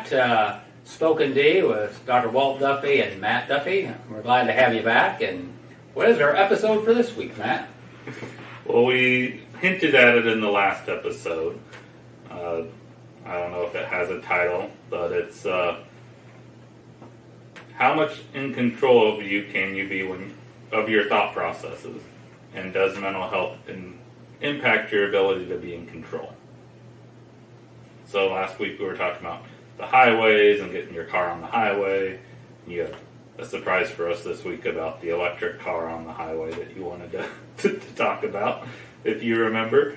to Spoken D with Dr. Walt Duffy and Matt Duffy. We're glad to have you back. And what is our episode for this week, Matt? Well, we hinted at it in the last episode. I don't know if it has a title, but it's how much in control of you can you be of your thought processes, and does mental health impact your ability to be in control? So last week we were talking about the highways and getting your car on the highway. You have a surprise for us this week about the electric car on the highway that you wanted to talk about, if you remember.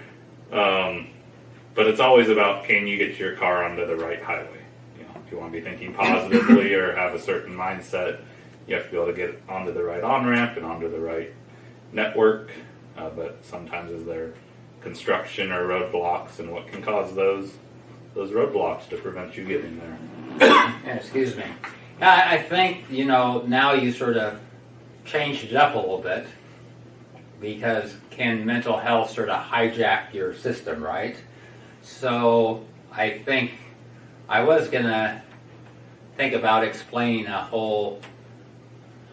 But it's always about, can you get your car onto the right highway? You know, if you want to be thinking positively or have a certain mindset, you have to be able to get onto the right on-ramp and onto the right network. But sometimes is there construction or roadblocks, and what can cause those roadblocks to prevent you getting there? Excuse me. I think, now you sort of changed it up a little bit, because can mental health sort of hijack your system, right? So I think I was going to think about explaining a whole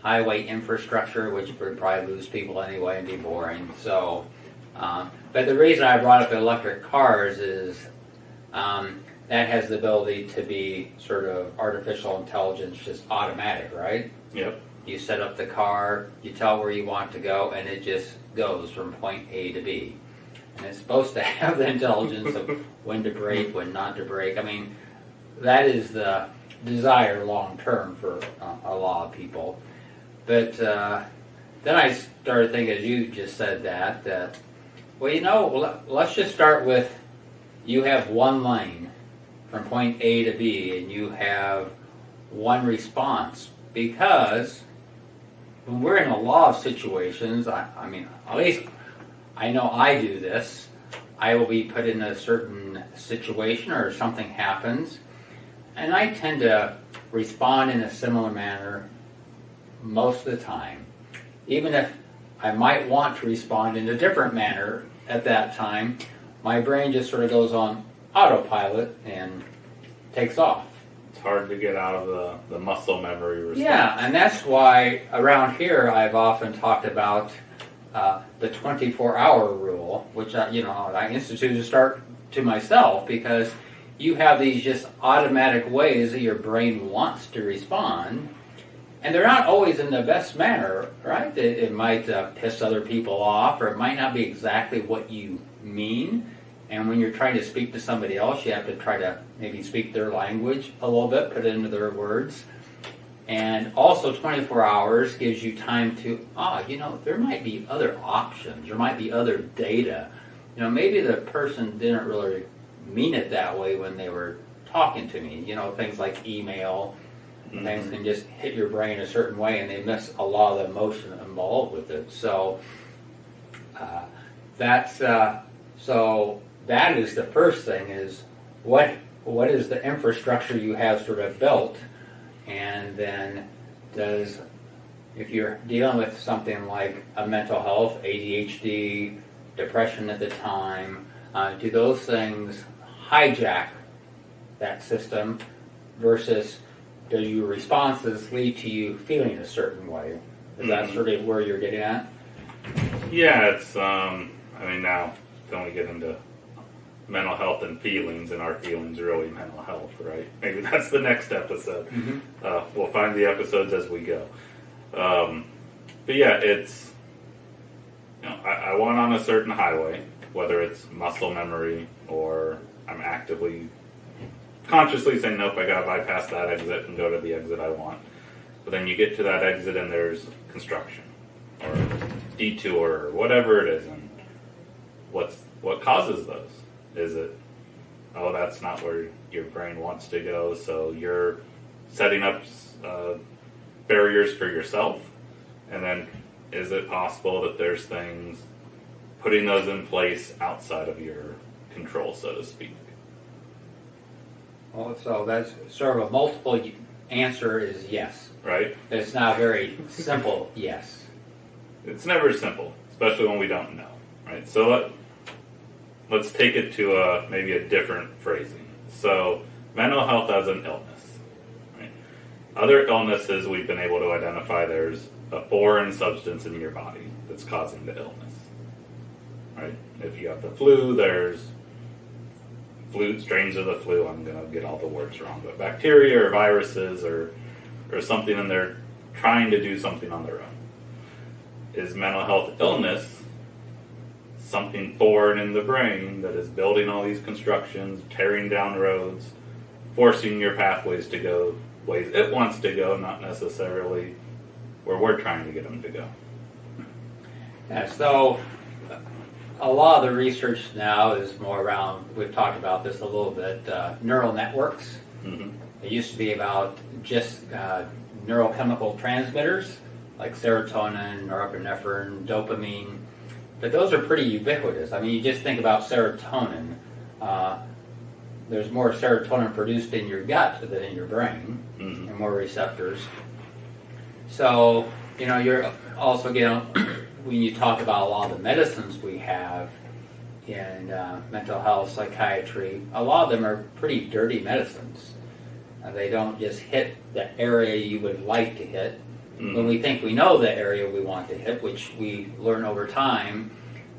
highway infrastructure, which would probably lose people anyway and be boring. So, but the reason I brought up electric cars is that has the ability to be sort of artificial intelligence, just automatic, right? Yep. You set up the car, you tell where you want to go, and it just goes from point A to B. And it's supposed to have the intelligence of when to brake, when not to brake. I mean, that is the desire long term for a lot of people. But then I started thinking, as you just said that let's just start with, you have one lane from point A to B, and you have one response. Because when we're in a lot of situations, I mean, at least I know I do this. I will be put in a certain situation or something happens, and I tend to respond in a similar manner most of the time. Even if I might want to respond in a different manner at that time, my brain just sort of goes on autopilot and takes off. It's hard to get out of the muscle memory response. Yeah, and that's why around here I've often talked about the 24-hour rule, which I instituted to start to myself, because you have these just automatic ways that your brain wants to respond, and they're not always in the best manner, right? It might piss other people off, or it might not be exactly what you mean. And when you're trying to speak to somebody else, you have to try to maybe speak their language a little bit, put it into their words. And also 24 hours gives you time to, there might be other options. There might be other data. Maybe the person didn't really mean it that way when they were talking to me. Things like email, things can just hit your brain a certain way, and they miss a lot of the emotion involved with it. So that is the first thing, is what is the infrastructure you have sort of built, and then if you're dealing with something like a mental health, ADHD, depression at the time, do those things hijack that system, versus do your responses lead to you feeling a certain way? Is that sort of where you're getting at? Yeah, it's, now don't we get into mental health and feelings, and our feelings are really mental health, right? Maybe that's the next episode. Mm-hmm. We'll find the episodes as we go. But yeah, it's, I want on a certain highway, whether it's muscle memory or I'm actively, consciously saying, nope, I gotta bypass that exit and go to the exit I want. But then you get to that exit and there's construction or detour or whatever it is, and what causes those? Is it, that's not where your brain wants to go, so you're setting up barriers for yourself? And then is it possible that there's things, putting those in place outside of your control, so to speak? Well, so that's sort of a multiple answer is yes. Right? It's not very simple yes. It's never simple, especially when we don't know, right? So let's take it to maybe a different phrasing. So mental health as an illness. Right? Other illnesses we've been able to identify there's a foreign substance in your body that's causing the illness. Right? If you have the flu, there's strains of the flu. I'm going to get all the words wrong, but bacteria or viruses or something, and they're trying to do something on their own. Is mental health illness something foreign in the brain that is building all these constructions, tearing down roads, forcing your pathways to go ways it wants to go, not necessarily where we're trying to get them to go? Yeah, so a lot of the research now is more around, we've talked about this a little bit, neural networks. Mm-hmm. It used to be about just neurochemical transmitters like serotonin, norepinephrine, dopamine, but those are pretty ubiquitous. I mean, you just think about serotonin. There's more serotonin produced in your gut than in your brain, Mm-hmm. and more receptors. So, you're also when you talk about a lot of the medicines we have in mental health, psychiatry, a lot of them are pretty dirty medicines. They don't just hit the area you would like to hit. Mm-hmm. When we think we know the area we want to hit, which we learn over time,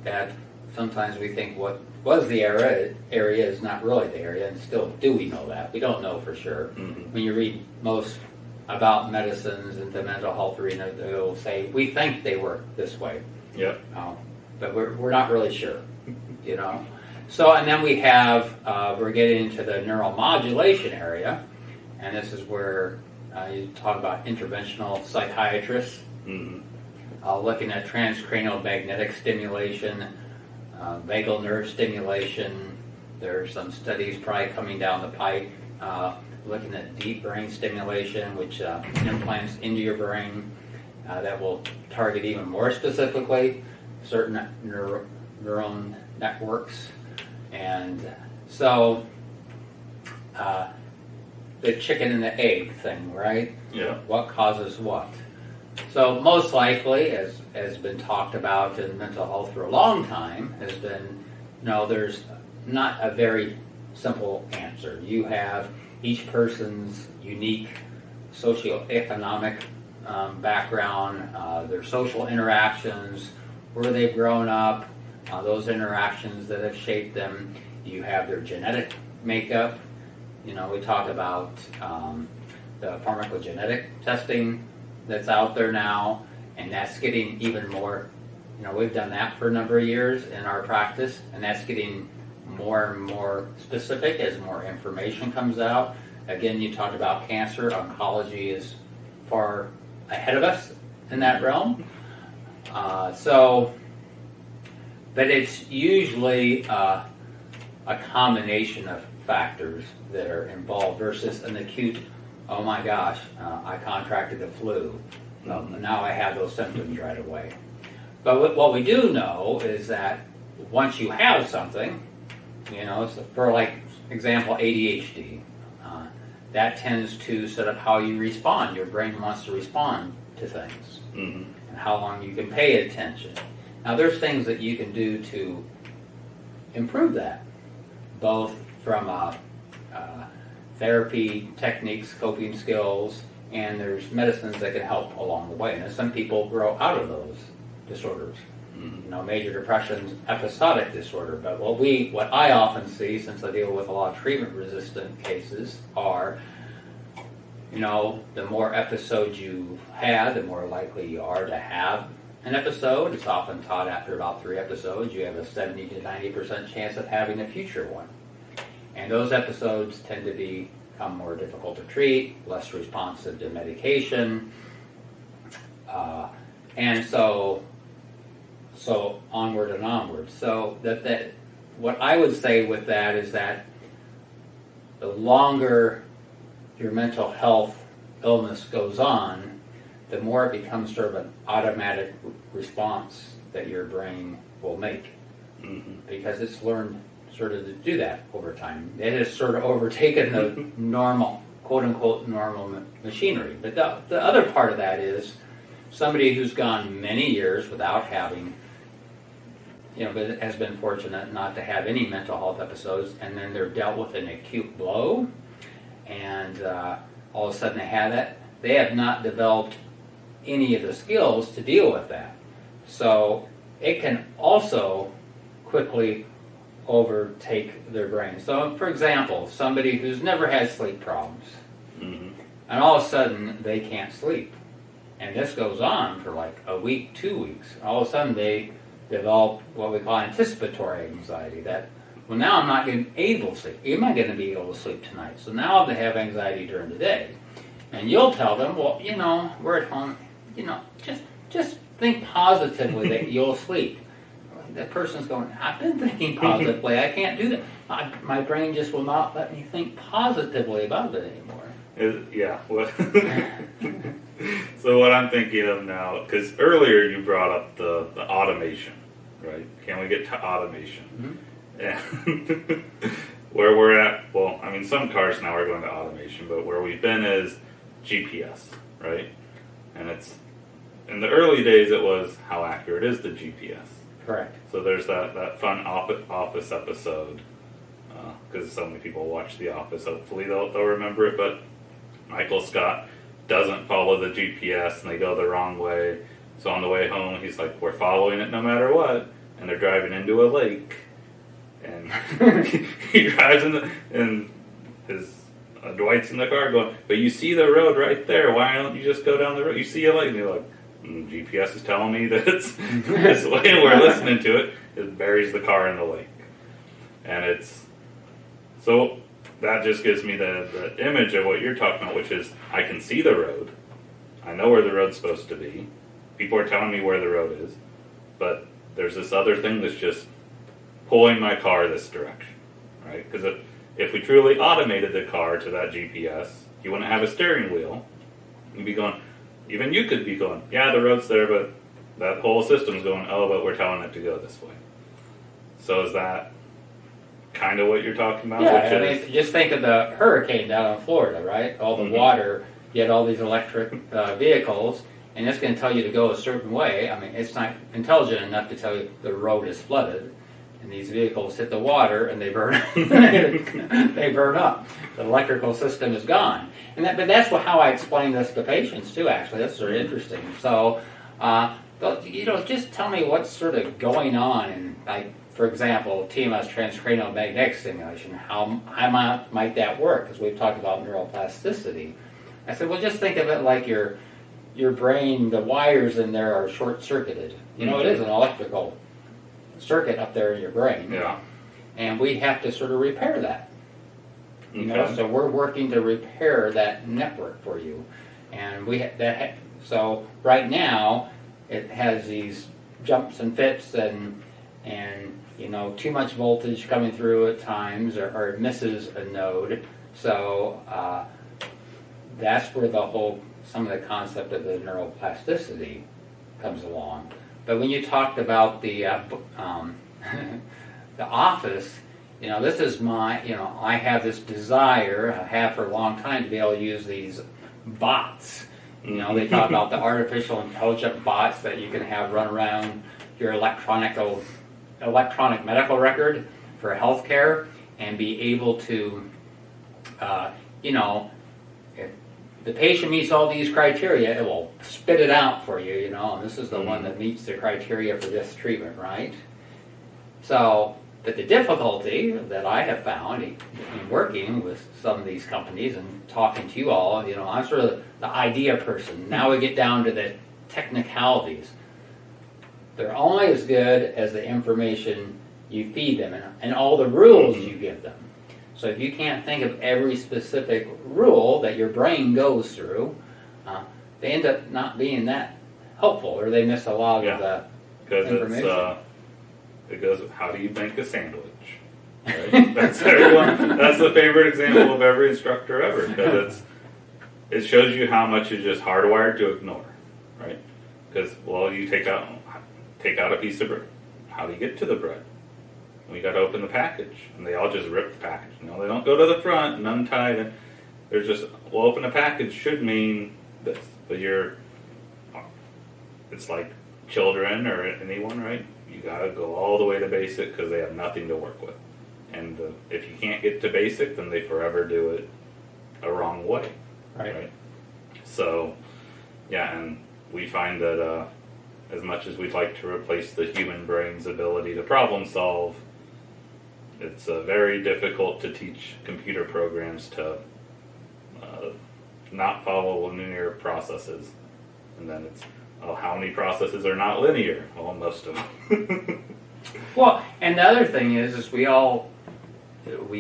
that sometimes we think what was the area is not really the area, and still do we know that? We don't know for sure. Mm-hmm. When you read most about medicines and the mental health arena, they'll say, we think they work this way. Yep. But we're not really sure, So, and then we have, we're getting into the neuromodulation area, and this is where you talk about interventional psychiatrists, Mm-hmm. looking at transcranial magnetic stimulation, vagal nerve stimulation. There are some studies probably coming down the pipe looking at deep brain stimulation, which implants into your brain that will target even more specifically certain neuron networks. And so the chicken and the egg thing, right? Yeah. What causes what? So most likely, as has been talked about in mental health for a long time, has been, there's not a very simple answer. You have each person's unique socioeconomic background, their social interactions, where they've grown up, those interactions that have shaped them. You have their genetic makeup. We talk about the pharmacogenetic testing that's out there now, and that's getting even more, we've done that for a number of years in our practice, and that's getting more and more specific as more information comes out. Again, you talked about cancer. Oncology is far ahead of us in that realm. But it's usually a combination of factors that are involved versus an acute, oh my gosh, I contracted the flu. Now I have those symptoms right away. But what we do know is that once you have something, for like example ADHD, that tends to set up how you respond. Your brain wants to respond to things, Mm-hmm. and how long you can pay attention. Now there's things that you can do to improve that, both from therapy techniques, coping skills, and there's medicines that can help along the way. And some people grow out of those disorders. Mm-hmm. Major depression's episodic disorder. But what I often see, since I deal with a lot of treatment-resistant cases, are, the more episodes you have, the more likely you are to have an episode. It's often taught after about 3 episodes, you have a 70 to 90% chance of having a future one. And those episodes tend to become more difficult to treat, less responsive to medication, and so onward and onward. So that what I would say with that is that the longer your mental health illness goes on, the more it becomes sort of an automatic response that your brain will make, because it's learned sort of to do that over time. It has sort of overtaken the normal, quote-unquote, normal machinery. But the other part of that is somebody who's gone many years without having, but has been fortunate not to have any mental health episodes, and then they're dealt with an acute blow. and all of a sudden they have that, they have not developed any of the skills to deal with that. So it can also quickly overtake their brain. So, for example, somebody who's never had sleep problems, Mm-hmm. and all of a sudden they can't sleep. And this goes on for like a week, 2 weeks. All of a sudden they develop what we call anticipatory anxiety, that, well, now I'm not going to be able to sleep. Am I going to be able to sleep tonight? So now they have anxiety during the day. And you'll tell them, well, we're at home, just think positively that you'll sleep. That person's going, I've been thinking positively. I can't do that. My brain just will not let me think positively about it anymore. Yeah. So what I'm thinking of now, because earlier you brought up the automation, right? Can we get to automation? Mm-hmm. And where we're at, well, I mean, some cars now are going to automation, but where we've been is GPS, right? And it's, in the early days, it was how accurate is the GPS. Correct. So there's that fun Office episode, because so many people watch The Office. Hopefully they'll remember it. But Michael Scott doesn't follow the GPS, and they go the wrong way. So on the way home, he's like, "We're following it no matter what," and they're driving into a lake, and he drives and his Dwight's in the car going, "But you see the road right there. Why don't you just go down the road? You see a lake." And you're like, GPS is telling me that it's this way, and we're listening to it. It buries the car in the lake. And it's, so that just gives me the image of what you're talking about, which is, I can see the road. I know where the road's supposed to be. People are telling me where the road is. But there's this other thing that's just pulling my car this direction, right? Because if we truly automated the car to that GPS, you wouldn't have a steering wheel. You'd be going, even you could be going, yeah, the road's there, but that whole system's going, oh, but we're telling it to go this way. So is that kind of what you're talking about? Yeah, I mean, just think of the hurricane down in Florida, right? All the Mm-hmm. water, you had all these electric vehicles, and it's going to tell you to go a certain way. I mean, it's not intelligent enough to tell you the road is flooded, and these vehicles hit the water and they burn. They burn up. The electrical system is gone. But that's how I explain this to patients too. Actually, that's sort of interesting. So, just tell me what's sort of going on, and like, for example, TMS, transcranial magnetic stimulation. How might that work? Because we've talked about neuroplasticity. I said, well, just think of it like your brain. The wires in there are short circuited. It is an electrical circuit up there in your brain. Yeah. And we have to sort of repair that. Okay. So we're working to repair that network for you, and so right now it has these jumps and fits and too much voltage coming through at times, or it misses a node. So that's where some of the concept of the neuroplasticity comes along. But when you talked about the the Office, this is I have this desire, I have for a long time, to be able to use these bots. They talk about the artificial intelligent bots that you can have run around your electronic medical record for healthcare, and be able to, if the patient meets all these criteria, it will spit it out for you, and this is the one that meets the criteria for this treatment, right? So, but the difficulty that I have found in working with some of these companies and talking to you all, I'm sort of the idea person. Now we get down to the technicalities. They're only as good as the information you feed them and all the rules you give them. So if you can't think of every specific rule that your brain goes through, they end up not being that helpful, or they miss a lot of the information. It goes, how do you make a sandwich? Right? That's the favorite example of every instructor ever, because it shows you how much is just hardwired to ignore, right? Because, you take out a piece of bread. How do you get to the bread? We got to open the package, and they all just rip the package. They don't go to the front and untie it. They're just, open a package should mean this, but it's like children or anyone, right? You got to go all the way to basic because they have nothing to work with. And if you can't get to basic, then they forever do it a wrong way. Right. So, yeah, and we find that as much as we'd like to replace the human brain's ability to problem solve, it's very difficult to teach computer programs to not follow linear processes. And then it's, oh, how many processes are not linear? Well, most of them. Well, and the other thing is we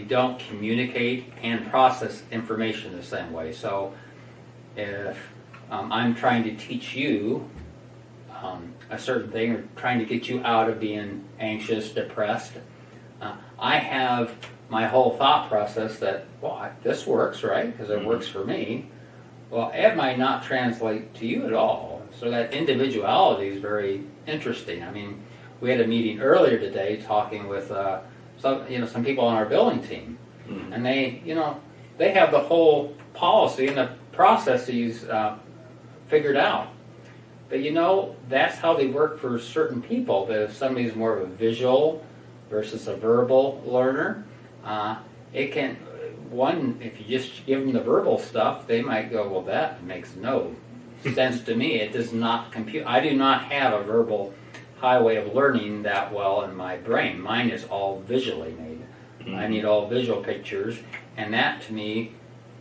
don't communicate and process information the same way. So if I'm trying to teach you a certain thing or trying to get you out of being anxious, depressed, I have my whole thought process that, well, this works, right? Because it works for me. Well, it might not translate to you at all. So that individuality is very interesting. I mean, we had a meeting earlier today talking with some people on our billing team, and they have the whole policy and the processes figured out. But that's how they work for certain people. That if somebody's more of a visual versus a verbal learner, if you just give them the verbal stuff, they might go, well, that makes no sense to me. It does not compute. I do not have a verbal highway of learning that well in my brain. Mine is all visually made. I need all visual pictures, and that to me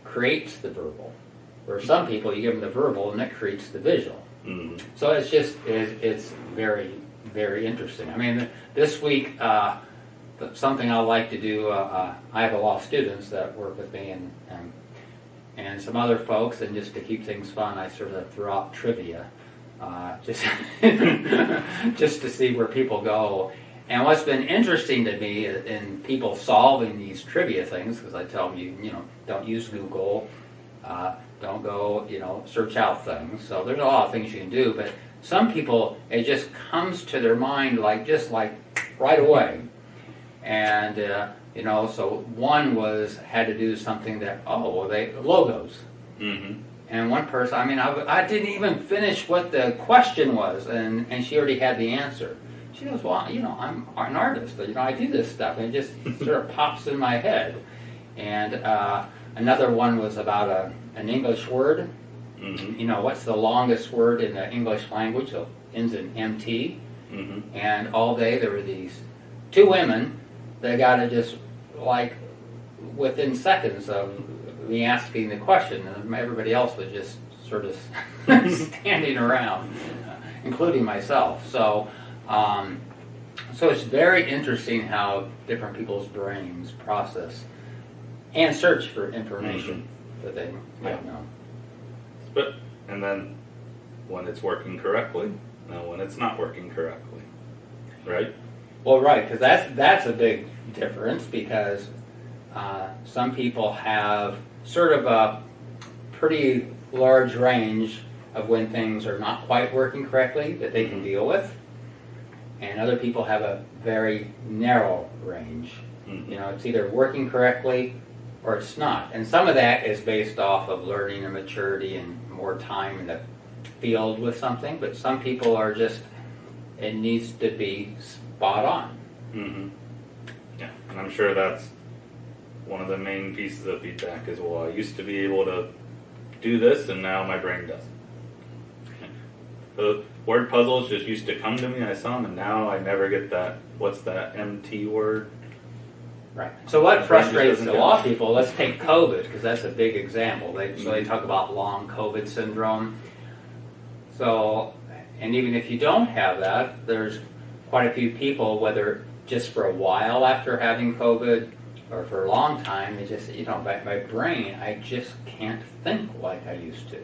creates the verbal. Where some people, you give them the verbal, and that creates the visual. So it's very, very interesting. I mean, this week, something I like to do, I have a lot of students that work with me and some other folks, and just to keep things fun, I sort of throw out trivia, just just to see where people go. And what's been interesting to me in people solving these trivia things, because I tell them, don't use Google, don't go, search out things. So there's a lot of things you can do, but some people, it just comes to their mind just like right away. And, so one had to do something that, logos. And one person, I didn't even finish what the question was, and she already had the answer. She goes, well, I'm an artist, but, I do this stuff, and it just sort of pops in my head. And another one was about an English word. What's the longest word in the English language? So it ends in MT. And all day there were these two women that got it just within seconds of me asking the question, and everybody else was just sort of standing around, including myself. So it's very interesting how different people's brains process and search for information that they might know. And then when it's working correctly, and when it's not working correctly, right? Well, right, because that's a big difference, because some people have sort of a pretty large range of when things are not quite working correctly that they can deal with, and other people have a very narrow range. It's either working correctly or it's not. And some of that is based off of learning and maturity and more time in the field with something, but some people are just, it needs to be spot on. Yeah, and I'm sure that's one of the main pieces of feedback is, well, I used to be able to do this, and now my brain doesn't. The word puzzles just used to come to me, I saw them, and now I never get that, what's that MT word? Right. So what frustrates a lot of people, let's take COVID, because that's a big example. They talk about long COVID syndrome. So, and even if you don't have that, there's quite a few people, whether just for a while after having COVID or for a long time, it just, my brain, I just can't think like I used to.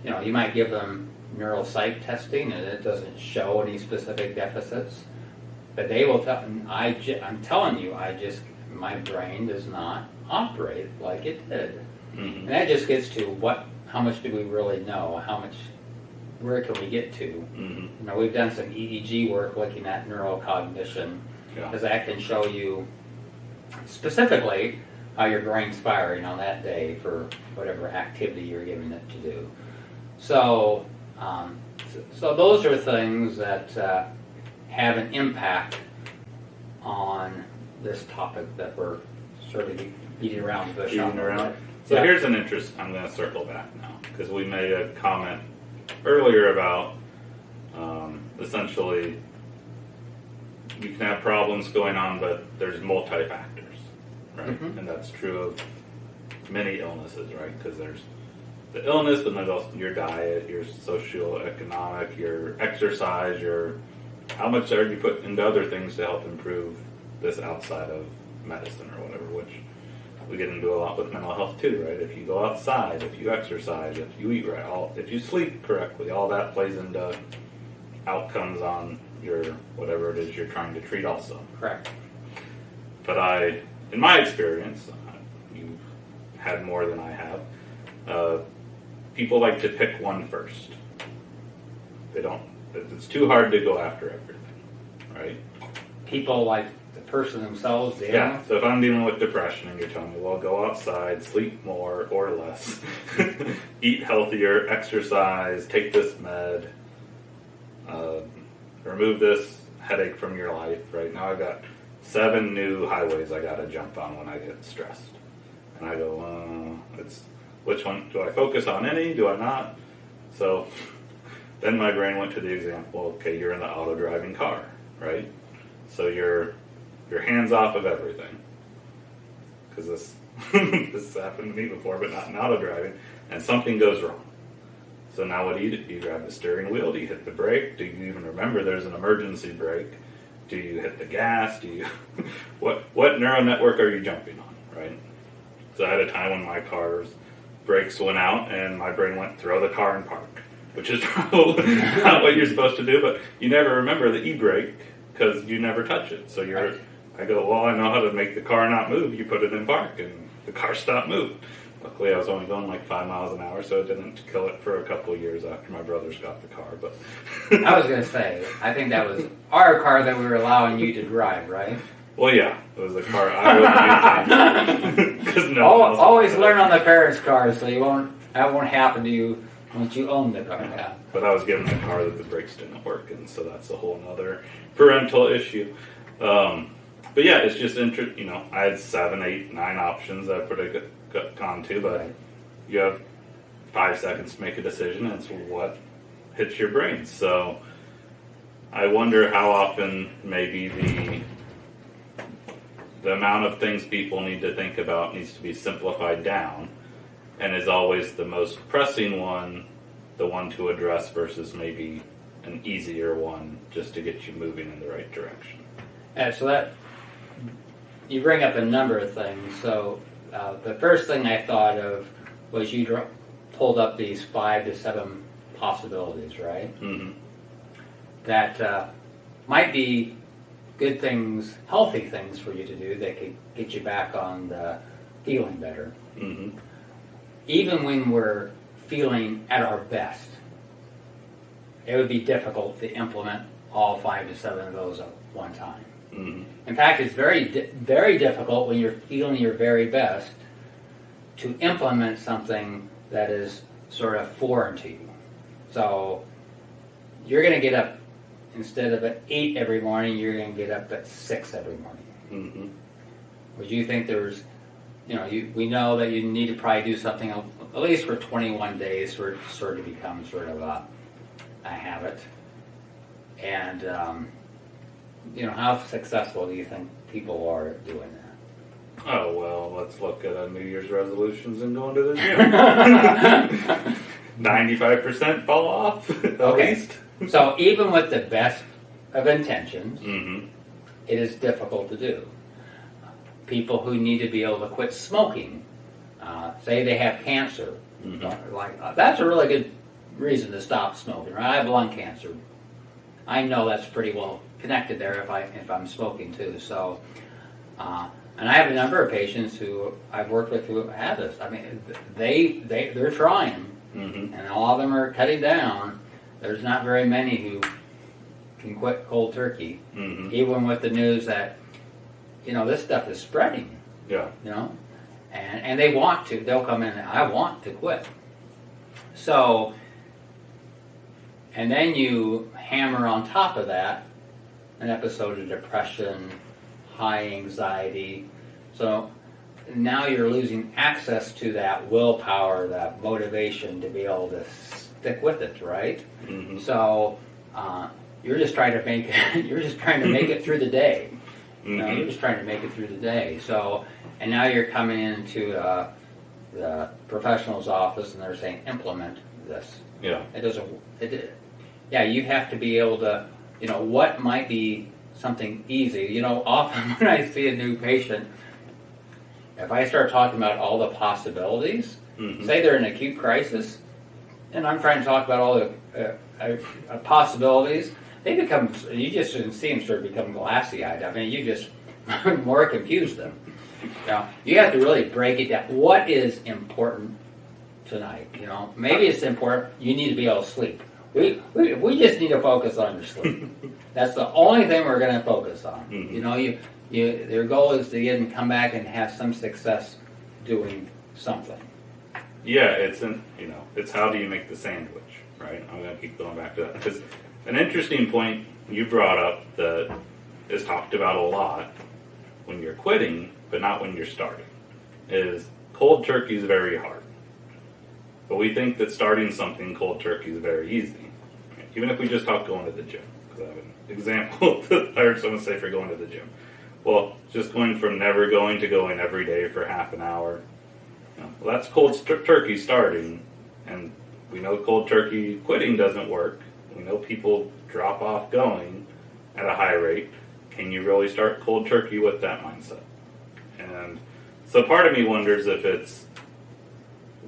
You might give them neuropsych testing and it doesn't show any specific deficits, but they will tell, I'm telling you, my brain does not operate like it did. And that just gets to how much do we really know? Where can we get to? We've done some EEG work looking at neurocognition, because that can show you specifically how your brain's firing on that day for whatever activity you're giving it to do. So those are things that have an impact on this topic that we're sort of beating around the bush on. So Yeah. here's an interest. I'm going to circle back now because we made a comment earlier about essentially you can have problems going on, but there's multi-factors, right? Mhm. And that's true of many illnesses, right? Because there's the illness, but there's also your diet, your socioeconomic, your exercise, your how much are you put into other things to help improve this outside of medicine or whatever, which we get into a lot with mental health too, right? If you go outside, if you exercise, if you eat right, if you sleep correctly, all that plays into outcomes on your whatever it is you're trying to treat also. Correct. But in my experience, you've had more than I have, people like to pick one first. They don't, it's too hard to go after everything, right? People like the person themselves, the Yeah, illness. so if I'm dealing with depression and you're telling me, well, go outside, sleep more or less, eat healthier, exercise, take this med, remove this headache from your life, right? Now I've got 7 new highways I got to jump on when I get stressed. And I go, which one? Do I focus on any? Do I not? So then my brain went to the example, okay, you're in the auto-driving car, right? So you're hands off of everything. Because this this happened to me before, but not in auto-driving. And something goes wrong. So now what do? You grab the steering wheel? Do you hit the brake? Do you even remember there's an emergency brake? Do you hit the gas? Do you what neural network are you jumping on, right? So I had a time when my car's brakes went out and my brain went throw the car in park, which is probably not what you're supposed to do, but you never remember the e-brake because you never touch it. So I go, well, I know how to make the car not move. You put it in park and the car stopped moving. Luckily, I was only going like 5 miles an hour, so it didn't kill it for a couple of years after my brothers got the car. But I was going to say, I think that was our car that we were allowing you to drive, right? well, yeah, it was a car I would use. Because Always learn on the parents' cars, so that won't happen to you once you own the car. Yeah. But I was given a car that the brakes didn't work, and so that's a whole other parental issue. But yeah, it's just interesting. I had 7, 8, 9 options I could have gone to, but Right. you have 5 seconds to make a decision. And it's what hits your brain. So I wonder how often maybe the amount of things people need to think about needs to be simplified down, and is always the most pressing one, the one to address versus maybe an easier one just to get you moving in the right direction. So that you bring up a number of things. So the first thing I thought of was you pulled up these 5 to 7 possibilities, right? Mm-hmm. That might be good things, healthy things for you to do that could get you back on the feeling better. Mm-hmm. Even when we're feeling at our best, it would be difficult to implement all 5 to 7 of those at one time. Mm-hmm. In fact, it's very difficult when you're feeling your very best to implement something that is sort of foreign to you. So you're going to get up, instead of at 8 every morning, you're going to get up at 6 every morning. Mm-hmm. Would you think there's, we know that you need to probably do something at least for 21 days for it to sort of become sort of a habit. And, how successful do you think people are at doing that? Oh, well, let's look at New Year's resolutions and going to the gym. 95% fall off, at Okay. least. So even with the best of intentions, Mm-hmm. it is difficult to do. People who need to be able to quit smoking, say they have cancer, Mm-hmm. that's a really good reason to stop smoking. Right? I have lung cancer. I know that's pretty well connected there if I'm smoking too. So, and I have a number of patients who I've worked with who have this. I mean, they're trying, Mm-hmm. and all of them are cutting down. There's not very many who can quit cold turkey, Mm-hmm. even with the news that this stuff is spreading. Yeah. And they want to. They'll come in and I want to quit. So, and then you hammer on top of that an episode of depression, high anxiety. So now you're losing access to that willpower, that motivation to be able to stick with it, right? Mm-hmm. So you're just trying to make you're just trying to make it through the day. You know, you're just trying to make it through the day. So, and now you're coming into the professional's office and they're saying implement this. Yeah. It doesn't. Yeah, you have to be able to. You know, what might be something easy. You know, often when I see a new patient, if I start talking about all the possibilities, say they're in acute crisis, and I'm trying to talk about all the possibilities, they become, you just see them sort of become glassy-eyed. I mean, you just more confuse them. Now, you have to really break it down. What is important tonight? You know, maybe it's important you need to be able to sleep. We just need to focus on your sleep. That's the only thing we're going to focus on. You know, their goal is to get and come back and have some success doing something. Yeah, it's how do you make the sandwich, right? I'm going to keep going back to that because an interesting point you brought up that is talked about a lot when you're quitting, but not when you're starting, is cold turkey is very hard. But we think that starting something cold turkey is very easy. Even if we just talk going to the gym. Because I have an example that I heard someone say for going to the gym. Well, just going from never going to going every day for half an hour. Well, that's cold turkey starting. And we know cold turkey quitting doesn't work. We know people drop off going at a high rate. Can you really start cold turkey with that mindset? And so part of me wonders if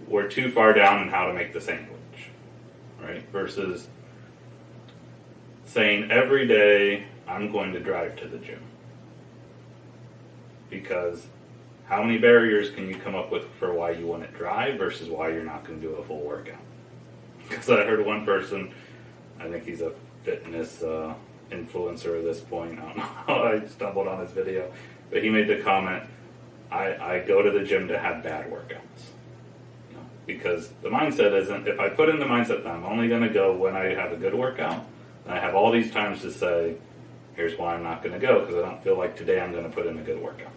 we're too far down in how to make the sandwich, right? Versus saying every day I'm going to drive to the gym. Because how many barriers can you come up with for why you want to drive versus why you're not going to do a full workout? Because I heard one person, I think he's a fitness influencer at this point. I don't know how I stumbled on his video, but he made the comment, I go to the gym to have bad workouts. Because the mindset isn't, if I put in the mindset that I'm only going to go when I have a good workout, then I have all these times to say, here's why I'm not going to go, because I don't feel like today I'm going to put in a good workout.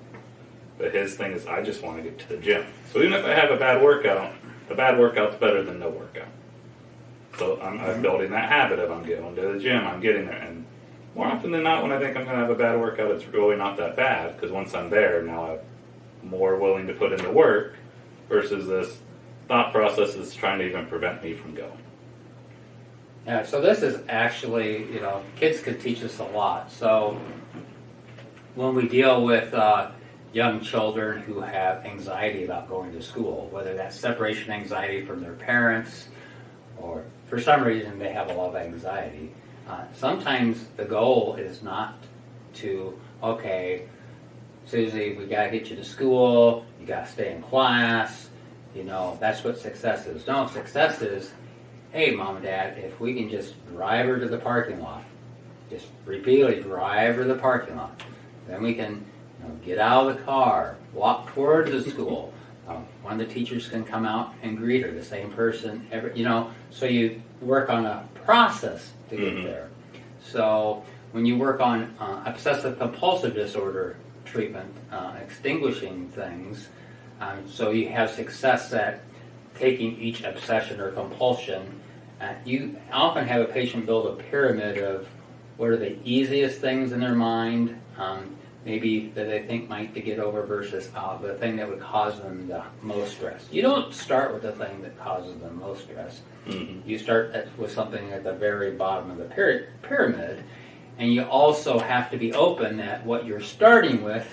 But his thing is, I just want to get to the gym. So even if I have a bad workout's better than no workout. So I'm building that habit of I'm going to the gym, I'm getting there. And more often than not, when I think I'm going to have a bad workout, it's really not that bad, because once I'm there, now I'm more willing to put in the work versus this thought process is trying to even prevent me from going. Yeah, so this is actually, you know, kids could teach us a lot. So when we deal with young children who have anxiety about going to school, whether that's separation anxiety from their parents or for some reason they have a lot of anxiety, sometimes the goal is not to, okay, Susie, we got to get you to school, you got to stay in class, you know, that's what success is. No, success is, hey, Mom and Dad, if we can just drive her to the parking lot, just repeatedly drive her to the parking lot, then we can get out of the car, walk towards the school. One of the teachers can come out and greet her, the same person, so you work on a process to get there. So when you work on obsessive compulsive disorder treatment, extinguishing things, so you have success at taking each obsession or compulsion. You often have a patient build a pyramid of what are the easiest things in their mind, maybe that they think might to get over versus the thing that would cause them the most stress. You don't start with the thing that causes them most stress. You start with something at the very bottom of the pyramid, and you also have to be open that what you're starting with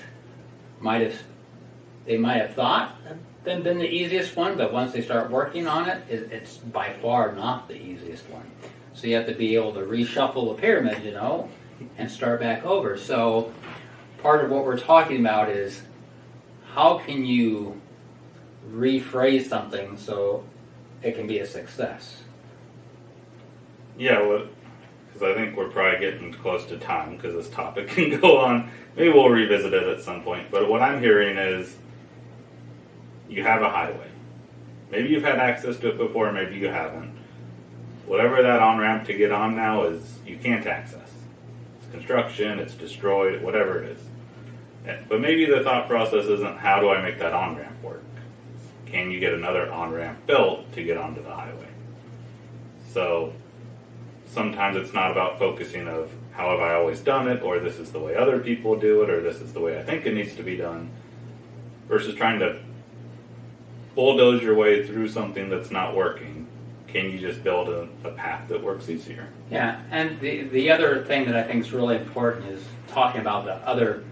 they might have thought been the easiest one, but once they start working on it, it's by far not the easiest one. So you have to be able to reshuffle the pyramid, and start back over. So part of what we're talking about is how can you rephrase something so it can be a success? Yeah, because I think we're probably getting close to time because this topic can go on. Maybe we'll revisit it at some point. But what I'm hearing is you have a highway. Maybe you've had access to it before, maybe you haven't. Whatever that on-ramp to get on now is, you can't access. It's construction, it's destroyed, whatever it is. But maybe the thought process isn't how do I make that on ramp work? Can you get another on ramp built to get onto the highway? So sometimes it's not about focusing of how have I always done it, or this is the way other people do it, or this is the way I think it needs to be done, versus trying to bulldoze your way through something that's not working. Can you just build a path that works easier? Yeah, and the other thing that I think is really important is talking about the other,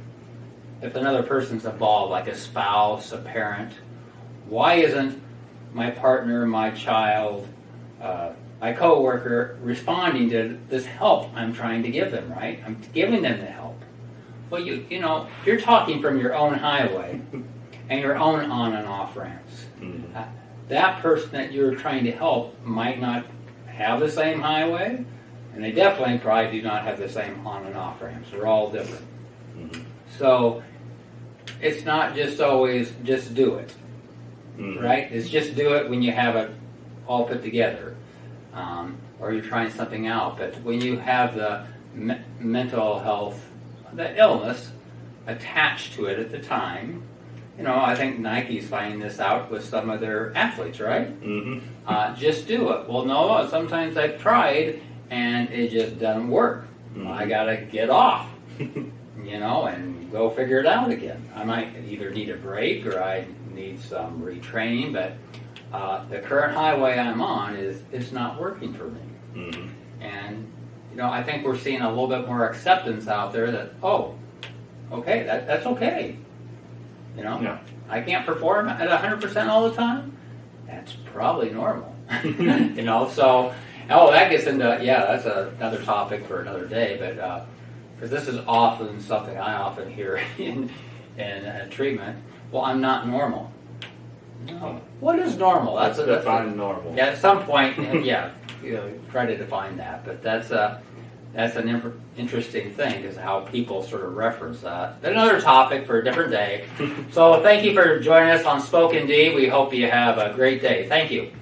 if another person's involved, like a spouse, a parent, why isn't my partner, my child, my coworker responding to this help I'm trying to give them, right? I'm giving them the help. Well, you know, you're talking from your own highway and your own on and off ramps. Mm-hmm. That person that you're trying to help might not have the same highway, and they definitely probably do not have the same on and off ramps. They're all different. Mm-hmm. So it's not just always just do it, Mm-hmm. right? It's just do it when you have it all put together, or you're trying something out. But when you have the mental health, the illness attached to it at the time, you know, I think Nike's finding this out with some of their athletes, right? Mm-hmm. Just do it. Well, no, sometimes I've tried and it just doesn't work. Mm-hmm. I gotta get off, you know, and go figure it out again. I might either need a break or I need some retraining, but the current highway I'm on is not working for me. Mm-hmm. And, you know, I think we're seeing a little bit more acceptance out there that, oh, okay, that's okay. You know, Yeah. I can't perform at 100% all the time. That's probably normal. You know, so, that gets into, that's another topic for another day, but because this is often something I often hear in treatment. Well, I'm not normal. No. What is normal? Let's define normal. Yeah, at some point, try to define that. But that's an interesting thing, is how people sort of reference that. But another topic for a different day. So thank you for joining us on Spoken D. We hope you have a great day. Thank you.